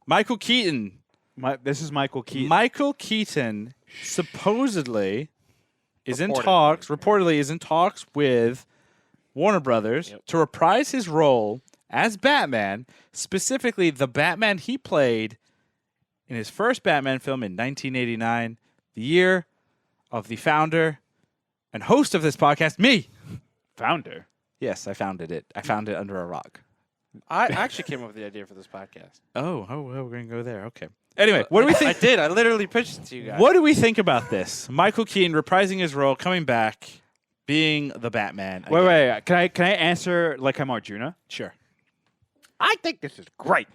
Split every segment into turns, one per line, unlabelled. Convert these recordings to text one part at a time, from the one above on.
Michael Keaton.
This is Michael Keaton.
Michael Keaton supposedly reportedly is in talks with Warner Brothers to reprise his role as Batman, specifically the Batman he played in his first Batman film in 1989, the year of the founder and host of this podcast, me.
Founder?
Yes, I founded it. I found it under a rock.
I actually came up with the idea for this podcast.
Oh, we're going to go there. Okay. Anyway, what do we think?
I did. I literally pitched it to you guys.
What do we think about this? Michael Keaton reprising his role, coming back, being the Batman. Again.
Wait. Can I answer like I'm Arjuna?
Sure.
I think this is great.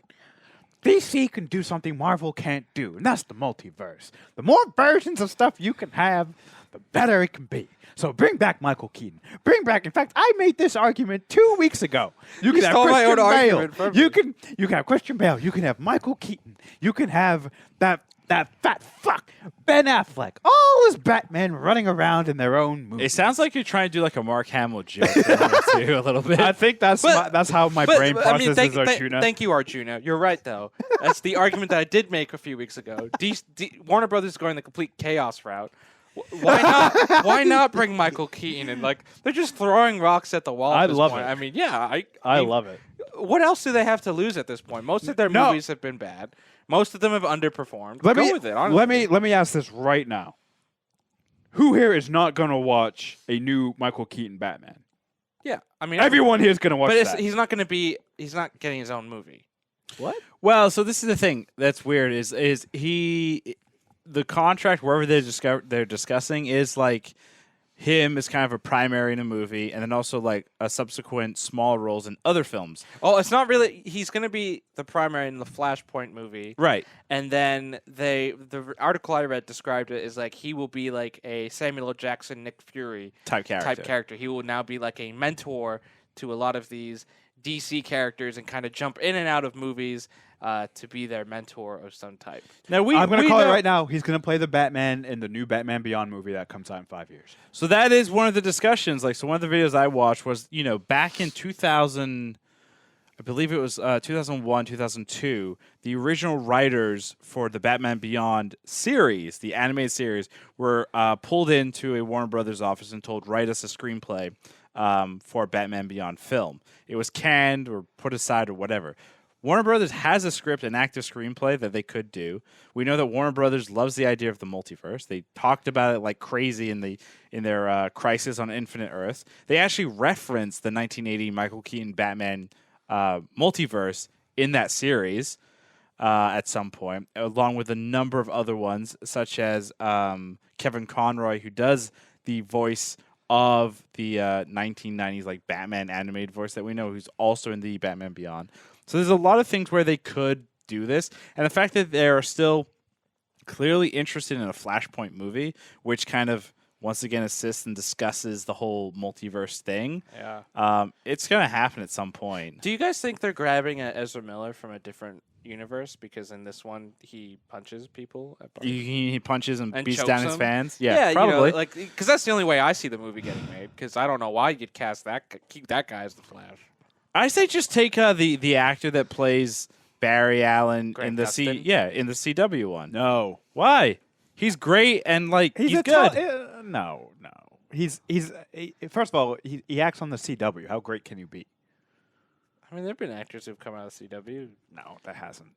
DC can do something Marvel can't do, and that's the multiverse. The more versions of stuff you can have, the better it can be. So bring back Michael Keaton. In fact, I made this argument 2 weeks ago. You can have Christian Bale. You can have Christian Bale. You can have Michael Keaton. You can have that fat fuck Ben Affleck. All as Batman running around in their own movie.
It sounds like you're trying to do like a Mark Hamill joke too, a little bit.
I think that's how my brain processes Arjuna.
Thank you, Arjuna. You're right, though. That's the argument that I did make a few weeks ago. Warner Brothers is going the complete chaos route. Why not bring Michael Keaton in? Like, they're just throwing rocks at the wall at this point. I mean, yeah. I
love it.
What else do they have to lose at this point? Most of their movies have been bad. Most of them have underperformed. Go with it, honestly.
Let me ask this right now. Who here is not going to watch a new Michael Keaton Batman?
Yeah. I mean,
everyone here is going to watch that.
But he's not getting his own movie.
What?
Well, so this is the thing that's weird is the contract wherever they're discussing is like him as kind of a primary in a movie, and then also like a subsequent small roles in other films.
Oh, it's not really. He's going to be the primary in the Flashpoint movie,
right?
And then the article I read described it as like he will be like a Samuel L. Jackson, Nick Fury
type character.
He will now be like a mentor to a lot of these DC characters and kind of jump in and out of movies to be their mentor of some type.
Now I'm going to call it right now. He's going to play the Batman in the new Batman Beyond movie that comes out in 5 years.
So that is one of the discussions. Like, so one of the videos I watched was, back in 2000, I believe it was 2001, 2002, the original writers for the Batman Beyond series, the animated series, were pulled into a Warner Brothers office and told, write us a screenplay for Batman Beyond film. It was canned or put aside or whatever. Warner Brothers has a script, an active screenplay that they could do. We know that Warner Brothers loves the idea of the multiverse. They talked about it like crazy in their Crisis on Infinite Earths. They actually referenced the 1980 Michael Keaton Batman multiverse in that series at some point, along with a number of other ones, such as Kevin Conroy, who does the voice of the 1990s like Batman animated voice that we know, who's also in the Batman Beyond. So there's a lot of things where they could do this. And the fact that they're still clearly interested in a Flashpoint movie, which kind of, once again, assists and discusses the whole multiverse thing.
Yeah.
It's going to happen at some point.
Do you guys think they're grabbing Ezra Miller from a different universe? Because in this one, he punches people at bars.
He punches and beats
chokes
down his
them?
fans? Yeah, probably.
Because that's the only way I see the movie getting made. Because I don't know why you'd keep that guy as the Flash.
I say just take the actor that plays Barry Allen in the CW one.
No.
Why? He's great and he's good.
No. He's first of all, he acts on the CW. How great can you be?
I mean, there've been actors who've come out of CW.
No, that hasn't.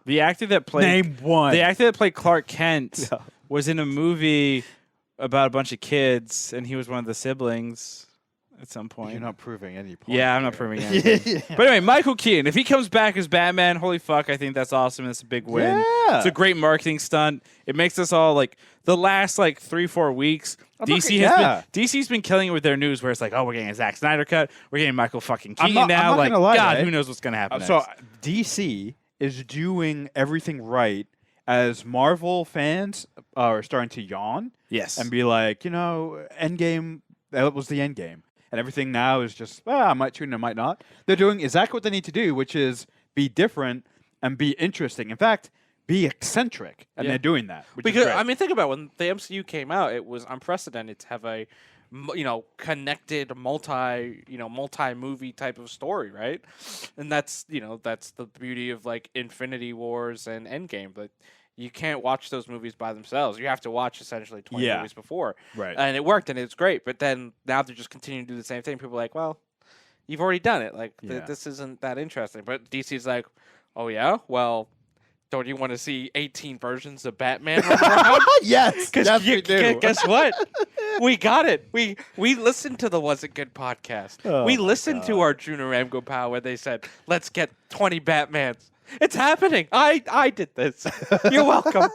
The actor that played
Name one.
The actor that played Clark Kent was in a movie about a bunch of kids, and he was one of the siblings. At some point.
You're not proving any point.
Yeah, I'm not proving anything. But anyway, Michael Keaton, if he comes back as Batman, holy fuck, I think that's awesome. It's a big win.
Yeah.
It's a great marketing stunt. It makes us all the last 3-4 weeks, DC's been killing it with their news where it's like, oh, we're getting a Zack Snyder cut. We're getting Michael fucking Keaton now.
I'm not gonna lie,
God,
right?
Who knows what's going to happen
So
next.
DC is doing everything right as Marvel fans are starting to yawn.
Yes.
And be like, Endgame, that was the Endgame. And everything now is just, I might tune in, I might not. They're doing exactly what they need to do, which is be different and be interesting. In fact, be eccentric. And they're doing that, which is great.
I mean, think about it. When the MCU came out, it was unprecedented to have a connected multi movie type of story, right? And that's the beauty of like Infinity Wars and Endgame, but you can't watch those movies by themselves. You have to watch essentially 20
Yeah.
movies before.
Right.
And it worked and it's great, but then now they're just continuing to do the same thing. People are like, well, you've already done it. Like
Yeah.
this isn't that interesting. But DC's like, oh yeah, well, don't you want to see 18 versions of Batman run around?
Yes, yes, we do.
Guess what? We got it. We listened to the Was It Good podcast.
Oh
we
my
listened to
God.
our Junior Ramgo pal where they said, let's get 20 Batmans. It's happening. I did this. You're welcome.